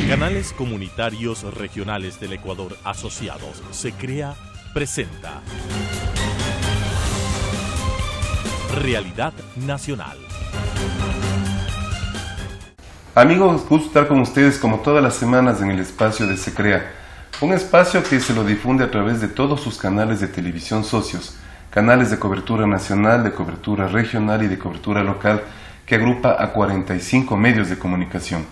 Canales Comunitarios Regionales del Ecuador Asociados, SECREA, presenta Realidad Nacional. Amigos, gusto estar con ustedes como todas las semanas en el espacio de SECREA, un espacio que se lo difunde a través de todos sus canales de televisión socios, canales de cobertura nacional, de cobertura regional y de cobertura local, que agrupa a 45 medios de comunicación.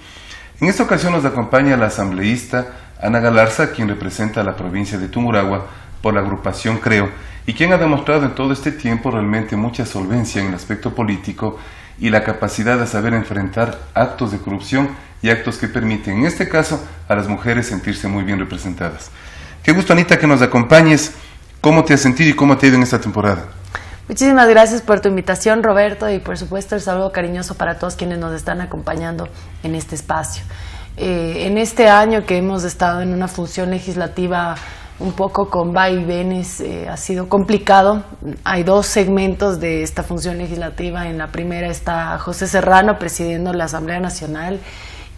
En esta ocasión nos acompaña la asambleísta Ana Galarza, quien representa a la provincia de Tungurahua por la agrupación CREO, y quien ha demostrado en todo este tiempo realmente mucha solvencia en el aspecto político y la capacidad de saber enfrentar actos de corrupción y actos que permiten, en este caso, a las mujeres sentirse muy bien representadas. Qué gusto, Anita, que nos acompañes. ¿Cómo te has sentido y cómo te ha ido en esta temporada? Muchísimas gracias por tu invitación, Roberto, y por supuesto el saludo cariñoso para todos quienes nos están acompañando en este espacio. En este año que hemos estado en una función legislativa un poco con vaivenes, ha sido complicado. Hay dos segmentos de esta función legislativa. En la primera está José Serrano presidiendo la Asamblea Nacional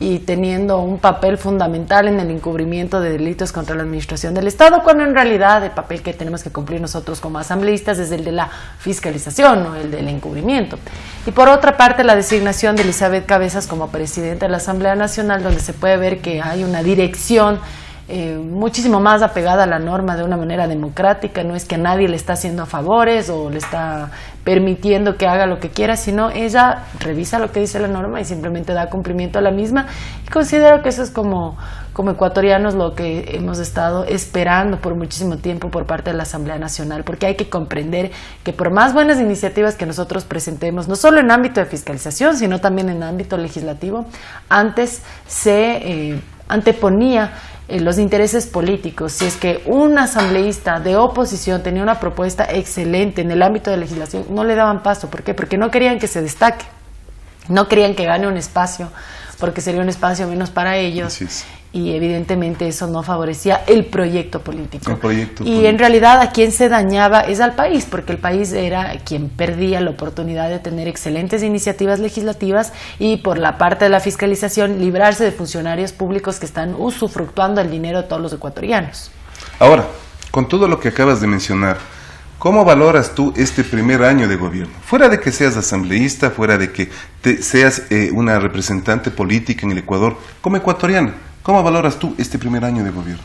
y teniendo un papel fundamental en el encubrimiento de delitos contra la administración del Estado, cuando en realidad el papel que tenemos que cumplir nosotros como asambleístas es el de la fiscalización, no el del encubrimiento. Y por otra parte, la designación de Elizabeth Cabezas como presidenta de la Asamblea Nacional, donde se puede ver que hay una dirección muchísimo más apegada a la norma de una manera democrática. No es que nadie le está haciendo favores o le está permitiendo que haga lo que quiera, sino ella revisa lo que dice la norma y simplemente da cumplimiento a la misma, y considero que eso es como ecuatorianos lo que hemos estado esperando por muchísimo tiempo por parte de la Asamblea Nacional, porque hay que comprender que por más buenas iniciativas que nosotros presentemos, no solo en ámbito de fiscalización, sino también en ámbito legislativo, antes se anteponía los intereses políticos. Si es que un asambleísta de oposición tenía una propuesta excelente en el ámbito de legislación, no le daban paso. ¿Por qué? Porque no querían que se destaque, no querían que gane un espacio, porque sería un espacio menos para ellos. Y evidentemente eso no favorecía el proyecto político. Y en realidad a quien se dañaba es al país, porque el país era quien perdía la oportunidad de tener excelentes iniciativas legislativas y, por la parte de la fiscalización, librarse de funcionarios públicos que están usufructuando el dinero de todos los ecuatorianos. Ahora, con todo lo que acabas de mencionar, ¿cómo valoras tú este primer año de gobierno? Fuera de que seas asambleísta, fuera de que seas una representante política en el Ecuador, como ecuatoriana, ¿cómo valoras tú este primer año de gobierno?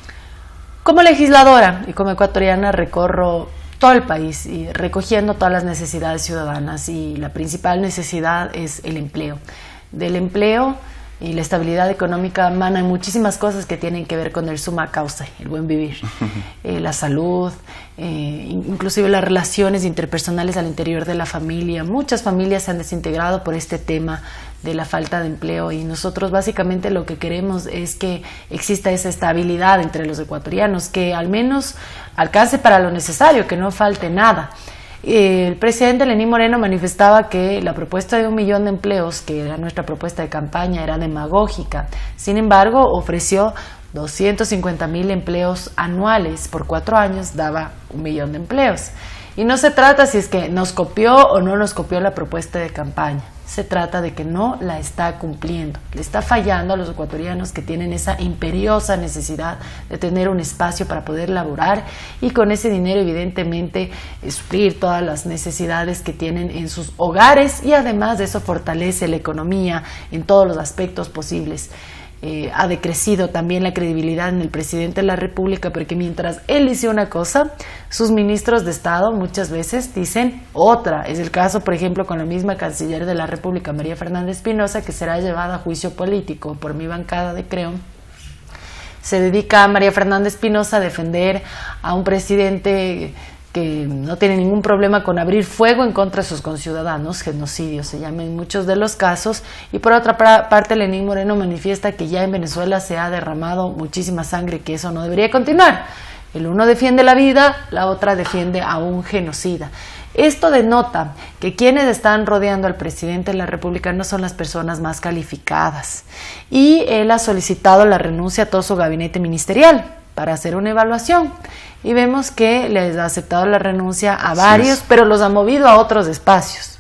Como legisladora y como ecuatoriana recorro todo el país y recogiendo todas las necesidades ciudadanas, y la principal necesidad es el empleo. Del empleo y la estabilidad económica emanan muchísimas cosas que tienen que ver con el summa causa, el buen vivir, la salud, inclusive las relaciones interpersonales al interior de la familia. Muchas familias se han desintegrado por este tema de la falta de empleo, y nosotros básicamente lo que queremos es que exista esa estabilidad entre los ecuatorianos, que al menos alcance para lo necesario, que no falte nada. El presidente Lenín Moreno manifestaba que la propuesta de 1 millón de empleos, que era nuestra propuesta de campaña, era demagógica. Sin embargo, ofreció 250.000 empleos anuales por 4 años, daba 1 millón de empleos. Y no se trata si es que nos copió o no nos copió la propuesta de campaña. Se trata de que no la está cumpliendo. Le está fallando a los ecuatorianos, que tienen esa imperiosa necesidad de tener un espacio para poder laborar y con ese dinero evidentemente suplir todas las necesidades que tienen en sus hogares, y además de eso fortalece la economía en todos los aspectos posibles. Ha decrecido también la credibilidad en el presidente de la República, porque mientras él dice una cosa, sus ministros de Estado muchas veces dicen otra. Es el caso, por ejemplo, con la misma canciller de la República, María Fernanda Espinosa, que será llevada a juicio político por mi bancada de CREO. Se dedica a María Fernanda Espinosa a defender a un presidente que no tiene ningún problema con abrir fuego en contra de sus conciudadanos, genocidio se llama en muchos de los casos. Y por otra parte, Lenín Moreno manifiesta que ya en Venezuela se ha derramado muchísima sangre y que eso no debería continuar. El uno defiende la vida, la otra defiende a un genocida. Esto denota que quienes están rodeando al presidente de la República no son las personas más calificadas, y él ha solicitado la renuncia a todo su gabinete ministerial para hacer una evaluación. Y vemos que les ha aceptado la renuncia a varios, pero los ha movido a otros espacios.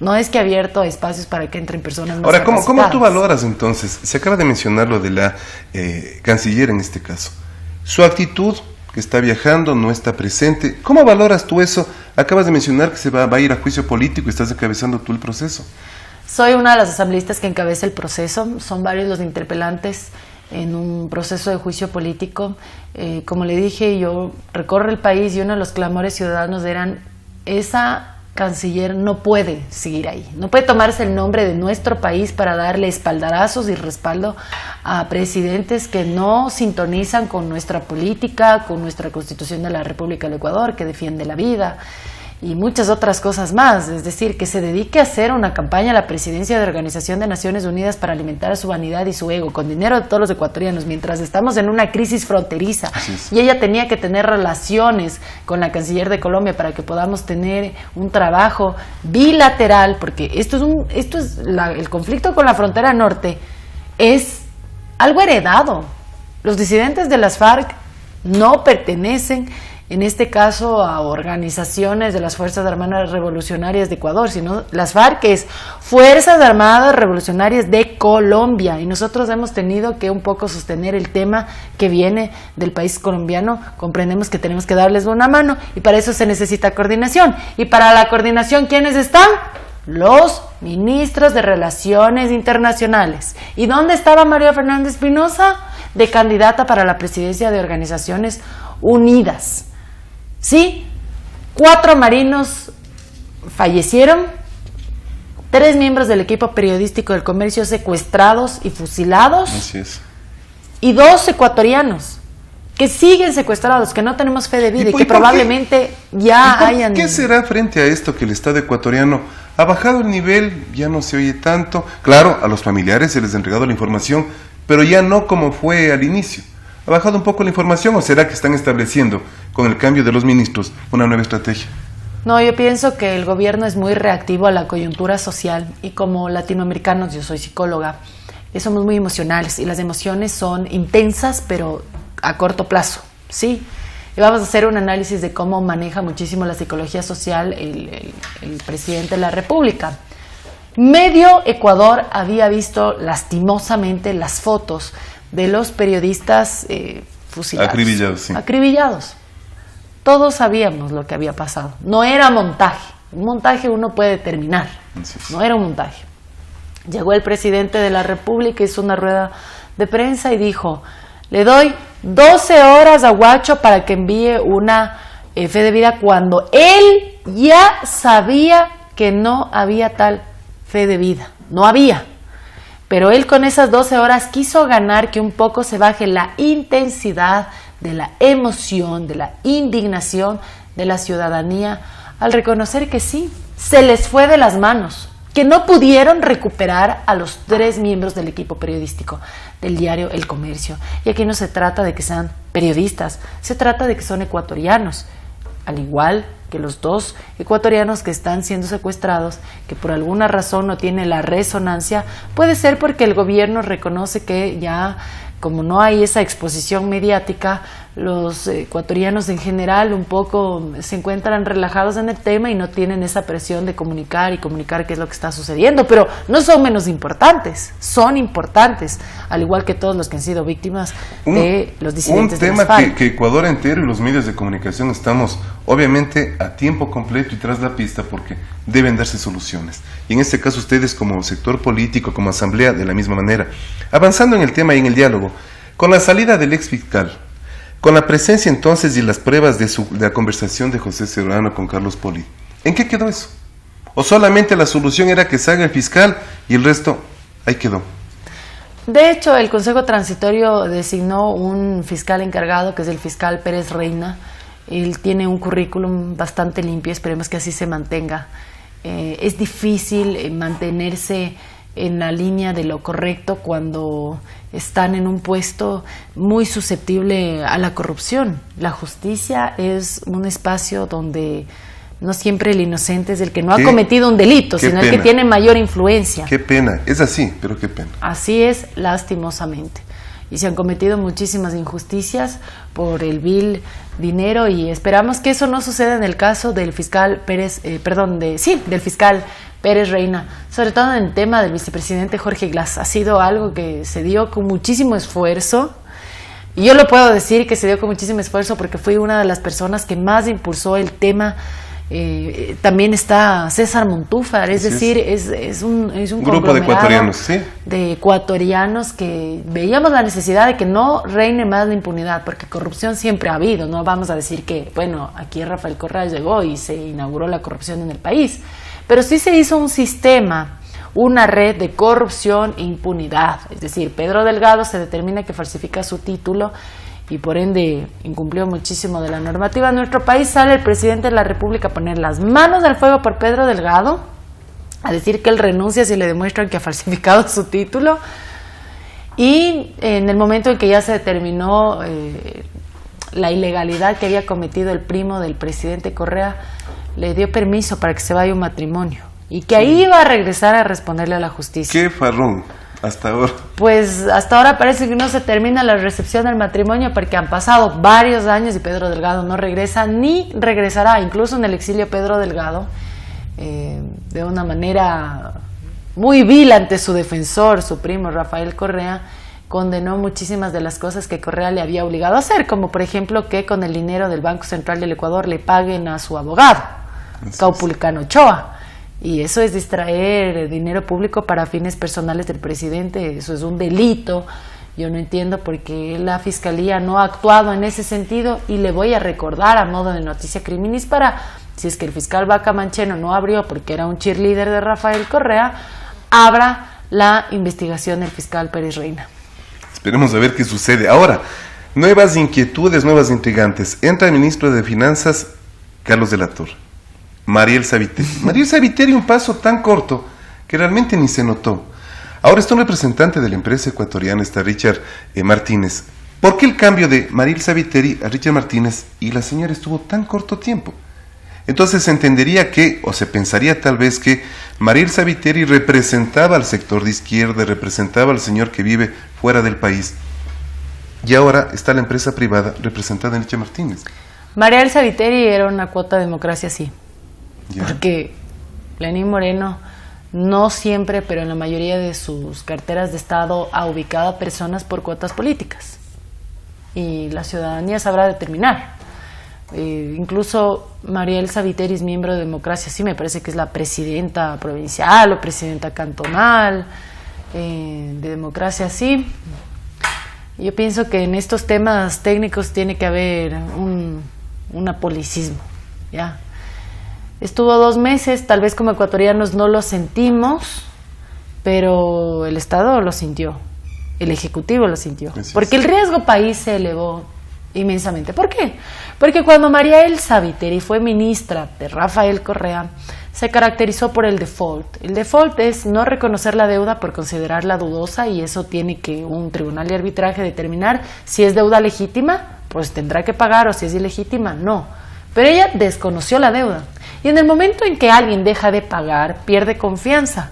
No es que ha abierto espacios para que entren personas más Ahora, ¿cómo capacitadas. tú valoras entonces? Se acaba de mencionar lo de la canciller en este caso. Su actitud, que está viajando, no está presente. ¿Cómo valoras tú eso? Acabas de mencionar que se va a ir a juicio político y estás encabezando tú el proceso. Soy una de las asambleístas que encabeza el proceso. Son varios los interpelantes en un proceso de juicio político. Como le dije, yo recorro el país y uno de los clamores ciudadanos eran: esa canciller no puede seguir ahí, no puede tomarse el nombre de nuestro país para darle espaldarazos y respaldo a presidentes que no sintonizan con nuestra política, con nuestra Constitución de la República del Ecuador, que defiende la vida y muchas otras cosas más. Es decir, que se dedique a hacer una campaña a la presidencia de la Organización de Naciones Unidas para alimentar su vanidad y su ego con dinero de todos los ecuatorianos, mientras estamos en una crisis fronteriza. Y ella tenía que tener relaciones con la canciller de Colombia para que podamos tener un trabajo bilateral, porque el conflicto con la frontera norte es algo heredado. Los disidentes de las FARC no pertenecen, en este caso, a organizaciones de las Fuerzas Armadas Revolucionarias de Ecuador, sino las FARC es Fuerzas Armadas Revolucionarias de Colombia, y nosotros hemos tenido que un poco sostener el tema que viene del país colombiano. Comprendemos que tenemos que darles una mano y para eso se necesita coordinación, y para la coordinación, ¿quiénes están? Los ministros de Relaciones Internacionales. ¿Y dónde estaba María Fernanda Espinosa? De candidata para la presidencia de Organizaciones Unidas. Sí, 4 marinos fallecieron, 3 miembros del equipo periodístico del Comercio secuestrados y fusilados. Así es. Y 2 ecuatorianos que siguen secuestrados, que no tenemos fe de vida y que probablemente ya hayan... ¿Qué será frente a esto que el Estado ecuatoriano ha bajado el nivel? Ya no se oye tanto. Claro, a los familiares se les ha entregado la información, pero ya no como fue al inicio. ¿Ha bajado un poco la información o será que están estableciendo, con el cambio de los ministros, una nueva estrategia? No, yo pienso que el gobierno es muy reactivo a la coyuntura social, y como latinoamericanos, yo soy psicóloga, somos muy emocionales y las emociones son intensas pero a corto plazo, ¿sí? Y vamos a hacer un análisis de cómo maneja muchísimo la psicología social el presidente de la República. Medio Ecuador había visto lastimosamente las fotos de los periodistas fusilados. Acribillados, sí. Acribillados. Todos sabíamos lo que había pasado. No era montaje. Un montaje uno puede determinar. No era un montaje. Llegó el presidente de la República, hizo una rueda de prensa y dijo: le doy 12 horas a Guacho para que envíe una fe de vida, cuando él ya sabía que no había tal fe de vida. No había. Pero él con esas 12 horas quiso ganar que un poco se baje la intensidad de la emoción, de la indignación de la ciudadanía, al reconocer que sí, se les fue de las manos, que no pudieron recuperar a los 3 miembros del equipo periodístico del diario El Comercio. Y aquí no se trata de que sean periodistas, se trata de que son ecuatorianos, al igual que los 2 ecuatorianos que están siendo secuestrados, que por alguna razón no tiene la resonancia. Puede ser porque el gobierno reconoce que ya, como no hay esa exposición mediática, los ecuatorianos en general un poco se encuentran relajados en el tema y no tienen esa presión de comunicar qué es lo que está sucediendo, pero no son menos importantes, son importantes, al igual que todos los que han sido víctimas de los disidentes de las FARC. Un tema que Ecuador entero y los medios de comunicación estamos obviamente a tiempo completo y tras la pista, porque deben darse soluciones. Y en este caso ustedes como sector político, como asamblea, de la misma manera. Avanzando en el tema y en el diálogo, con la salida del ex fiscal, con la presencia entonces y las pruebas de la conversación de José Serrano con Carlos Poli, ¿en qué quedó eso? ¿O solamente la solución era que salga el fiscal y el resto ahí quedó? De hecho, el Consejo Transitorio designó un fiscal encargado, que es el fiscal Pérez Reina. Él tiene un currículum bastante limpio, esperemos que así se mantenga. Es difícil mantenerse en la línea de lo correcto cuando están en un puesto muy susceptible a la corrupción. La justicia es un espacio donde No siempre el inocente es el que no ha cometido un delito, sino el que tiene mayor influencia. Qué pena, es así, pero qué pena. Así es, lastimosamente. Y se han cometido muchísimas injusticias por el vil dinero y esperamos que eso no suceda en el caso del fiscal del fiscal Pérez Reina, sobre todo en el tema del vicepresidente Jorge Glass. Ha sido algo que se dio con muchísimo esfuerzo. Y yo lo puedo decir que se dio con muchísimo esfuerzo porque fui una de las personas que más impulsó el tema. También está César Montúfar, es decir, es un grupo de ecuatorianos, ¿sí? De ecuatorianos que veíamos la necesidad de que no reine más la impunidad, porque corrupción siempre ha habido. No vamos a decir que, bueno, aquí Rafael Correa llegó y se inauguró la corrupción en el país, pero sí se hizo un sistema, una red de corrupción e impunidad. Es decir, Pedro Delgado se determina que falsifica su título y por ende incumplió muchísimo de la normativa. En nuestro país sale el presidente de la República a poner las manos al fuego por Pedro Delgado, a decir que él renuncia si le demuestran que ha falsificado su título, y en el momento en que ya se determinó la ilegalidad que había cometido el primo del presidente Correa, le dio permiso para que se vaya a un matrimonio y que ahí iba a regresar a responderle a la justicia. ¡Qué farrón! Hasta ahora. Pues hasta ahora parece que no se termina la recepción del matrimonio porque han pasado varios años y Pedro Delgado no regresa ni regresará. Incluso en el exilio Pedro Delgado, de una manera muy vil ante su defensor, su primo Rafael Correa, condenó muchísimas de las cosas que Correa le había obligado a hacer, como por ejemplo que con el dinero del Banco Central del Ecuador le paguen a su abogado, Caupolicán Ochoa. Y eso es distraer dinero público para fines personales del presidente. Eso es un delito. Yo no entiendo por qué la Fiscalía no ha actuado en ese sentido, y le voy a recordar a modo de noticia criminis para, si es que el fiscal Vaca Mancheno no abrió porque era un cheerleader de Rafael Correa, abra la investigación del fiscal Pérez Reina. Esperemos a ver qué sucede. Ahora, nuevas inquietudes, nuevas intrigantes. Entra el ministro de Finanzas, Carlos de la Torre. Mariel Sabiteri, un paso tan corto que realmente ni se notó. Ahora está un representante de la empresa ecuatoriana, está Richard Martínez. ¿Por qué el cambio de Mariel Sabiteri a Richard Martínez y la señora estuvo tan corto tiempo? Entonces se entendería que, o se pensaría tal vez que Mariel Sabiteri representaba al sector de izquierda, representaba al señor que vive fuera del país. Y ahora está la empresa privada representada en Richard Martínez. Mariel Sabiteri era una cuota de democracia, sí. Ya. Porque Lenín Moreno no siempre, pero en la mayoría de sus carteras de Estado ha ubicado a personas por cuotas políticas. Y la ciudadanía sabrá determinar. Incluso Mariel Sabiteri es miembro de Democracia, sí, me parece que es la presidenta provincial o presidenta cantonal de Democracia, sí. Yo pienso que en estos temas técnicos tiene que haber un apolicismo, ¿ya? Estuvo 2 meses, tal vez como ecuatorianos no lo sentimos, pero el Estado lo sintió, el Ejecutivo lo sintió, porque el riesgo país se elevó inmensamente. ¿Por qué? Porque cuando Mariel Sabiteri fue ministra de Rafael Correa, se caracterizó por el default. El default es no reconocer la deuda por considerarla dudosa, y eso tiene que un tribunal de arbitraje determinar. Si es deuda legítima, pues tendrá que pagar, o si es ilegítima, no. Pero ella desconoció la deuda. Y en el momento en que alguien deja de pagar, pierde confianza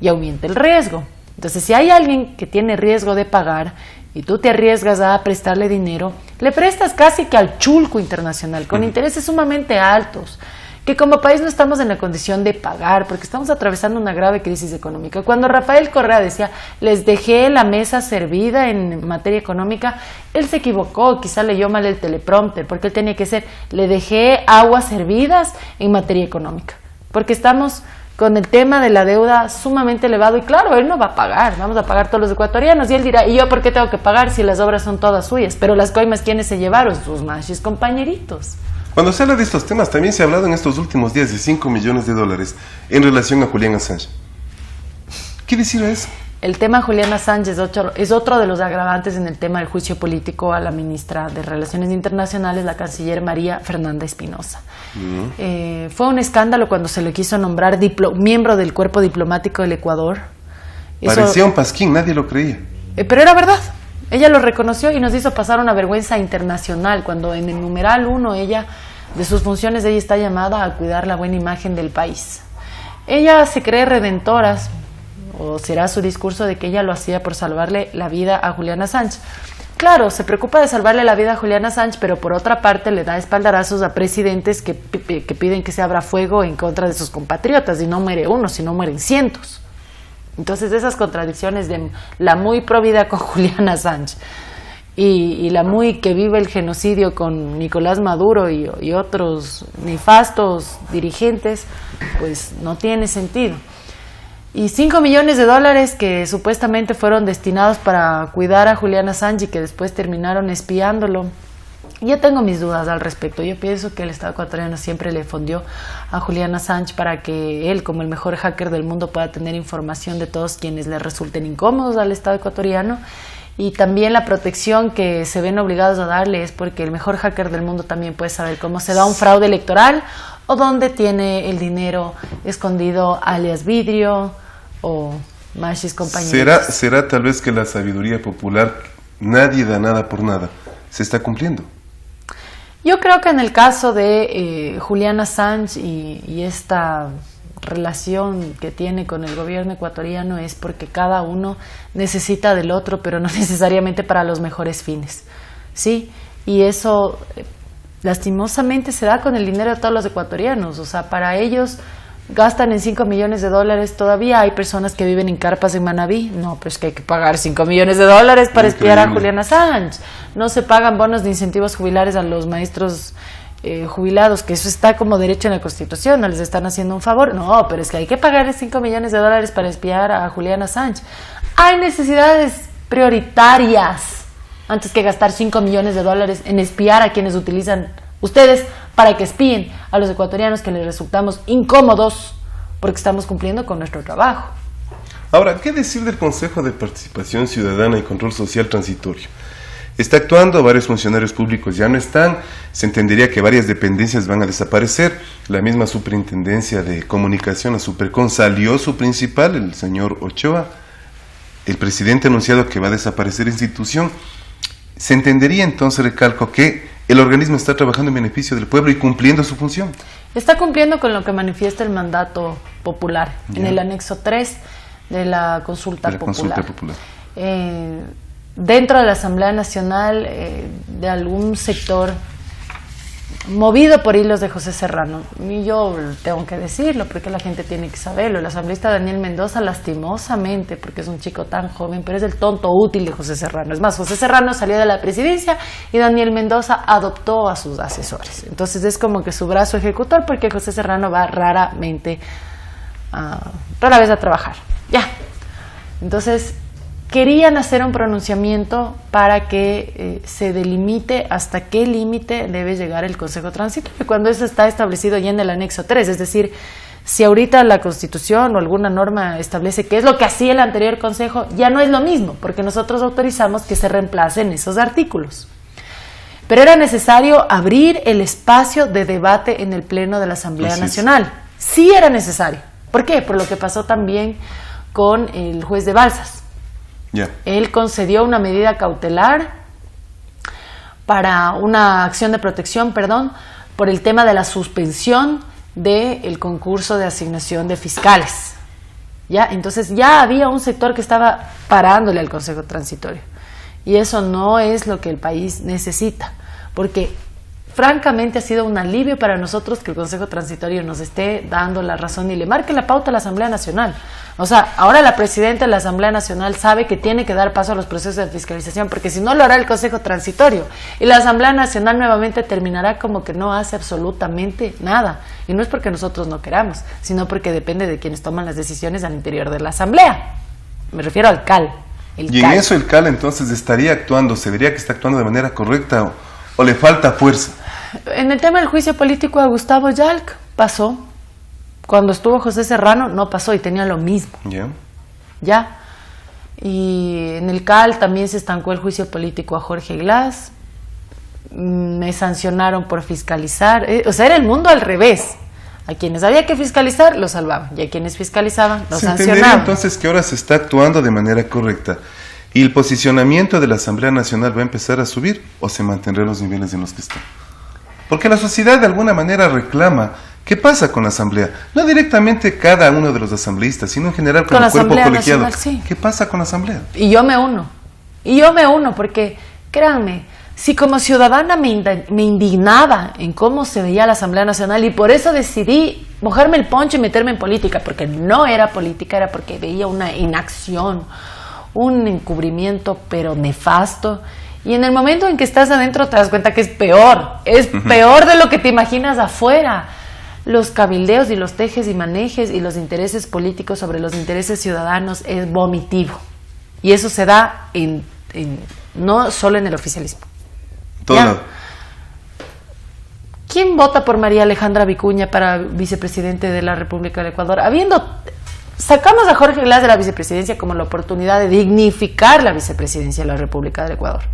y aumenta el riesgo. Entonces, si hay alguien que tiene riesgo de pagar y tú te arriesgas a prestarle dinero, le prestas casi que al chulco internacional, con intereses sumamente altos, que como país no estamos en la condición de pagar, porque estamos atravesando una grave crisis económica. Cuando Rafael Correa decía, les dejé la mesa servida en materia económica, él se equivocó, quizá leyó mal el teleprompter, porque él tenía que ser, le dejé aguas servidas en materia económica, porque estamos con el tema de la deuda sumamente elevado, y claro, él no va a pagar, vamos a pagar todos los ecuatorianos, y él dirá, ¿y yo por qué tengo que pagar si las obras son todas suyas? Pero las coimas, ¿quiénes se llevaron? Sus machis compañeritos. Cuando se habla de estos temas, también se ha hablado en estos últimos días de $5 millones en relación a Julián Assange. ¿Qué decir a eso? El tema Julián Assange es otro de los agravantes en el tema del juicio político a la ministra de Relaciones Internacionales, la canciller María Fernanda Espinosa. Fue un escándalo cuando se le quiso nombrar miembro del cuerpo diplomático del Ecuador. Parecía un pasquín, nadie lo creía. Pero era verdad. Ella lo reconoció y nos hizo pasar una vergüenza internacional cuando en el numeral 1 ella de sus funciones ella está llamada a cuidar la buena imagen del país. Ella se cree redentora, o será su discurso de que ella lo hacía por salvarle la vida a Julian Assange. Claro, se preocupa de salvarle la vida a Julian Assange, pero por otra parte le da espaldarazos a presidentes que piden que se abra fuego en contra de sus compatriotas, y no muere uno, sino mueren cientos. Entonces esas contradicciones de la muy pro vida con Julian Assange y la muy que vive el genocidio con Nicolás Maduro y otros nefastos dirigentes, pues no tiene sentido. Y 5 millones de dólares que supuestamente fueron destinados para cuidar a Julian Assange y que después terminaron espiándolo. Yo tengo mis dudas al respecto. Yo pienso que el Estado ecuatoriano siempre le fondió a Julian Assange para que él, como el mejor hacker del mundo, pueda tener información de todos quienes le resulten incómodos al Estado ecuatoriano. Y también la protección que se ven obligados a darle es porque el mejor hacker del mundo también puede saber cómo se da un fraude electoral o dónde tiene el dinero escondido alias vidrio o machis compañeros. ¿Será tal vez que la sabiduría popular, nadie da nada por nada, se está cumpliendo? Yo creo que en el caso de Julian Assange y esta relación que tiene con el gobierno ecuatoriano es porque cada uno necesita del otro, pero no necesariamente para los mejores fines, ¿sí? Y eso lastimosamente se da con el dinero de todos los ecuatorianos. O sea, para ellos gastan en 5 millones de dólares. Todavía hay personas que viven en carpas en Manabí. No, pues que hay que pagar 5 millones de dólares para espiar a Julian Assange. No se pagan bonos de incentivos jubilares a los maestros jubilados, que eso está como derecho en la Constitución, no les están haciendo un favor. No, pero es que hay que pagar 5 millones de dólares para espiar a Julian Assange. Hay necesidades prioritarias antes que gastar 5 millones de dólares en espiar a quienes utilizan ustedes para que espíen a los ecuatorianos que les resultamos incómodos porque estamos cumpliendo con nuestro trabajo. Ahora, ¿qué decir del Consejo de Participación Ciudadana y Control Social Transitorio? Está actuando, varios funcionarios públicos ya no están, se entendería que varias dependencias van a desaparecer. La misma Superintendencia de Comunicación, la Supercon, salió su principal, el señor Ochoa. El presidente ha anunciado que va a desaparecer institución. Se entendería entonces, recalco, que el organismo está trabajando en beneficio del pueblo y cumpliendo su función. Está cumpliendo con lo que manifiesta el mandato popular, en el anexo 3 de la consulta popular. Dentro de la Asamblea Nacional, de algún sector movido por hilos de José Serrano, y yo tengo que decirlo porque la gente tiene que saberlo, el asambleísta Daniel Mendoza, lastimosamente, porque es un chico tan joven, pero es el tonto útil de José Serrano. Es más, José Serrano salió de la presidencia y Daniel Mendoza adoptó a sus asesores. Entonces es como que su brazo ejecutor, porque José Serrano va rara vez a trabajar. Ya. Entonces querían hacer un pronunciamiento para que se delimite hasta qué límite debe llegar el Consejo Transitorio, cuando eso está establecido ya en el anexo 3, es decir, si ahorita la Constitución o alguna norma establece qué es lo que hacía el anterior Consejo, ya no es lo mismo, porque nosotros autorizamos que se reemplacen esos artículos. Pero era necesario abrir el espacio de debate en el Pleno de la Asamblea Nacional. Sí era necesario. ¿Por qué? Por lo que pasó también con el juez de Balsas. Él concedió una medida cautelar para una acción de protección, por el tema de la suspensión del concurso de asignación de fiscales. Entonces ya había un sector que estaba parándole al Consejo Transitorio. Y eso no es lo que el país necesita, porque francamente ha sido un alivio para nosotros que el Consejo Transitorio nos esté dando la razón y le marque la pauta a la Asamblea Nacional. O sea, ahora la presidenta de la Asamblea Nacional sabe que tiene que dar paso a los procesos de fiscalización, porque si no lo hará el Consejo Transitorio. Y la Asamblea Nacional nuevamente terminará como que no hace absolutamente nada. Y no es porque nosotros no queramos, sino porque depende de quienes toman las decisiones al interior de la Asamblea. Me refiero al CAL. Y en eso el CAL entonces estaría actuando, ¿se vería que está actuando de manera correcta o le falta fuerza? En el tema del juicio político a Gustavo Yalc pasó. Cuando estuvo José Serrano no pasó y tenía lo mismo. Y en el CAL también se estancó el juicio político a Jorge Glass. Me sancionaron por fiscalizar. O sea, era el mundo al revés. A quienes había que fiscalizar, los salvaban. Y a quienes fiscalizaban, los sancionaban. Entonces que ahora se está actuando de manera correcta. ¿Y el posicionamiento de la Asamblea Nacional va a empezar a subir o se mantendrá en los niveles en los que está? Porque la sociedad de alguna manera reclama qué pasa con la asamblea. No directamente cada uno de los asambleístas, sino en general con el cuerpo colegiado. Nacional, sí. ¿Qué pasa con la asamblea? Y yo me uno, porque créanme, si como ciudadana me indignaba en cómo se veía la Asamblea Nacional y por eso decidí mojarme el poncho y meterme en política, porque no era política, era porque veía una inacción, un encubrimiento pero nefasto. Y en el momento en que estás adentro te das cuenta que es peor de lo que te imaginas afuera. Los cabildeos y los tejes y manejes y los intereses políticos sobre los intereses ciudadanos es vomitivo. Y eso se da no solo en el oficialismo. Todo. ¿Quién vota por María Alejandra Vicuña para vicepresidente de la República del Ecuador? Sacamos a Jorge Glass de la vicepresidencia como la oportunidad de dignificar la vicepresidencia de la República del Ecuador.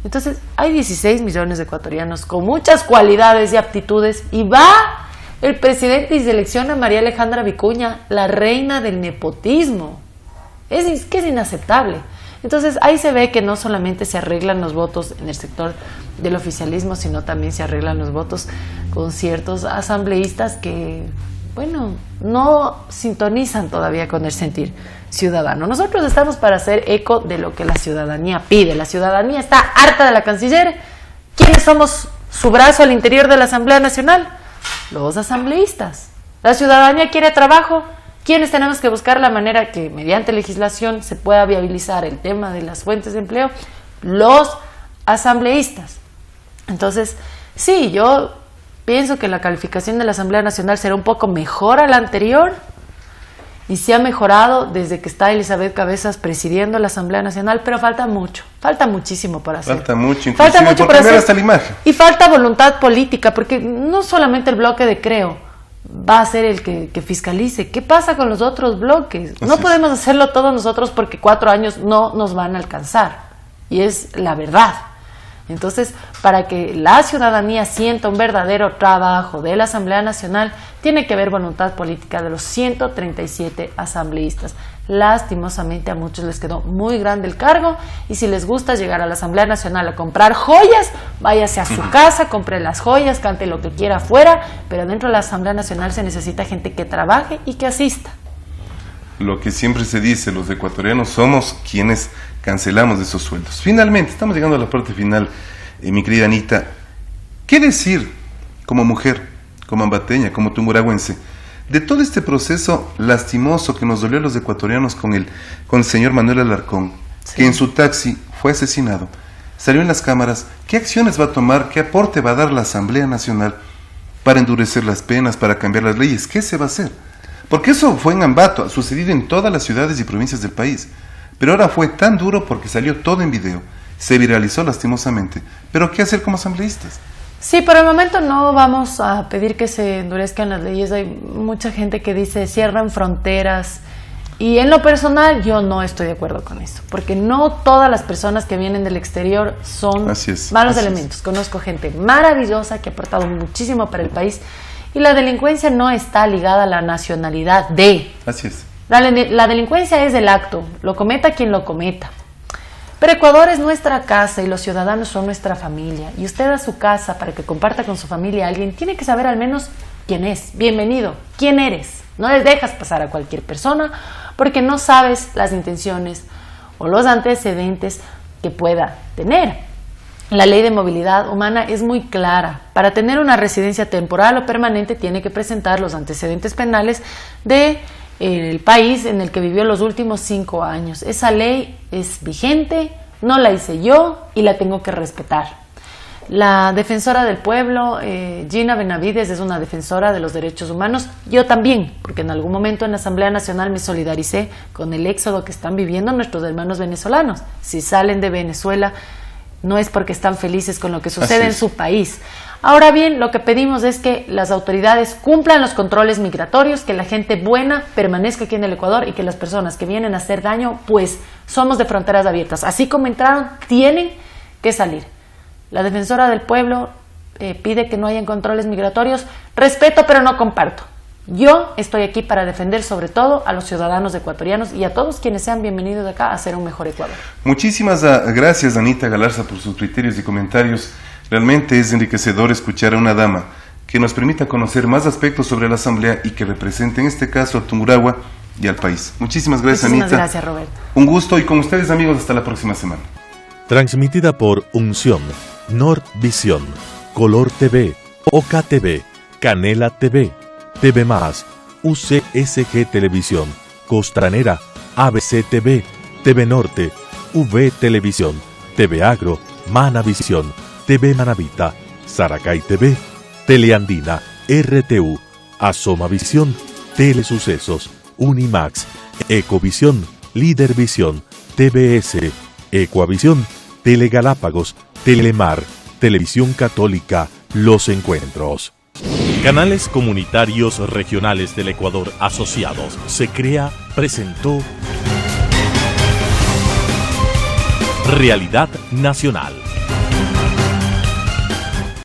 Entonces, hay 16 millones de ecuatorianos con muchas cualidades y aptitudes y va el presidente y selecciona a María Alejandra Vicuña, la reina del nepotismo. Es que es inaceptable. Entonces ahí se ve que no solamente se arreglan los votos en el sector del oficialismo, sino también se arreglan los votos con ciertos asambleístas que, bueno, no sintonizan todavía con el sentir ciudadano. Nosotros estamos para hacer eco de lo que la ciudadanía pide. La ciudadanía está harta de la canciller. ¿Quiénes somos su brazo al interior de la Asamblea Nacional? Los asambleístas. La ciudadanía quiere trabajo. ¿Quiénes tenemos que buscar la manera que mediante legislación se pueda viabilizar el tema de las fuentes de empleo? Los asambleístas. Entonces, sí, yo pienso que la calificación de la Asamblea Nacional será un poco mejor a la anterior y se ha mejorado desde que está Elizabeth Cabezas presidiendo la Asamblea Nacional, pero falta muchísimo por hacer. Falta mucho, inclusive por cambiar hasta la imagen. Y falta voluntad política, porque no solamente el bloque de Creo va a ser el que fiscalice. ¿Qué pasa con los otros bloques? No podemos hacerlo todos nosotros porque 4 años no nos van a alcanzar. Y es la verdad. Entonces, para que la ciudadanía sienta un verdadero trabajo de la Asamblea Nacional, tiene que haber voluntad política de los 137 asambleístas. Lastimosamente a muchos les quedó muy grande el cargo y si les gusta llegar a la Asamblea Nacional a comprar joyas, váyase a su casa, compre las joyas, cante lo que quiera afuera, pero dentro de la Asamblea Nacional se necesita gente que trabaje y que asista. Lo que siempre se dice, los ecuatorianos somos quienes cancelamos esos sueldos. Finalmente, estamos llegando a la parte final, mi querida Anita. ¿Qué decir como mujer, como ambateña, como tumuragüense, de todo este proceso lastimoso que nos dolió a los ecuatorianos con el señor Manuel Alarcón, que en su taxi fue asesinado, salió en las cámaras? ¿Qué acciones va a tomar, qué aporte va a dar la Asamblea Nacional para endurecer las penas, para cambiar las leyes? ¿Qué se va a hacer? Porque eso fue en Ambato, ha sucedido en todas las ciudades y provincias del país. Pero ahora fue tan duro porque salió todo en video, se viralizó lastimosamente. ¿Pero qué hacer como asambleístas? Sí, por el momento no vamos a pedir que se endurezcan las leyes. Hay mucha gente que dice cierran fronteras y en lo personal yo no estoy de acuerdo con eso, porque no todas las personas que vienen del exterior son malos elementos. Conozco gente maravillosa que ha aportado muchísimo para el país y la delincuencia no está ligada a la nacionalidad de... Así es. La delincuencia es el acto, lo cometa quien lo cometa. Pero Ecuador es nuestra casa y los ciudadanos son nuestra familia. Y usted a su casa, para que comparta con su familia a alguien, tiene que saber al menos quién es. Bienvenido, quién eres. No les dejas pasar a cualquier persona porque no sabes las intenciones o los antecedentes que pueda tener. La ley de movilidad humana es muy clara. Para tener una residencia temporal o permanente tiene que presentar los antecedentes penales de el país en el que vivió los últimos 5 años. Esa ley es vigente, no la hice yo y la tengo que respetar. La defensora del pueblo, Gina Benavides, es una defensora de los derechos humanos. Yo también, porque en algún momento en la Asamblea Nacional me solidaricé con el éxodo que están viviendo nuestros hermanos venezolanos. Si salen de Venezuela, no es porque están felices con lo que sucede en su país. Ahora bien, lo que pedimos es que las autoridades cumplan los controles migratorios, que la gente buena permanezca aquí en el Ecuador y que las personas que vienen a hacer daño, pues somos de fronteras abiertas. Así como entraron, tienen que salir. La defensora del pueblo pide que no hayan controles migratorios. Respeto, pero no comparto. Yo estoy aquí para defender sobre todo a los ciudadanos ecuatorianos y a todos quienes sean bienvenidos acá a hacer un mejor Ecuador. Muchísimas gracias, Anita Galarza, por sus criterios y comentarios Realmente es enriquecedor escuchar a una dama que nos permita conocer más aspectos sobre la Asamblea y que represente en este caso a Tungurahua y al país. Muchísimas gracias, Anita. Muchísimas gracias, Roberto. Un gusto y con ustedes, amigos, hasta la próxima semana. Transmitida por Unción, Nordvisión, Color TV, Oca TV, Canela TV, TV+, UCSG Televisión, Costranera, ABC TV, TV Norte, V Televisión, TV Agro, Manavisión, TV Manavita, Saracay TV, Teleandina, RTU, Asomavisión, Telesucesos, Unimax, Ecovisión, Lídervisión, TVS, Ecuavisión, Telegalápagos, Telemar, Televisión Católica, Los Encuentros. Canales Comunitarios Regionales del Ecuador Asociados, SECREA, presentó Realidad Nacional.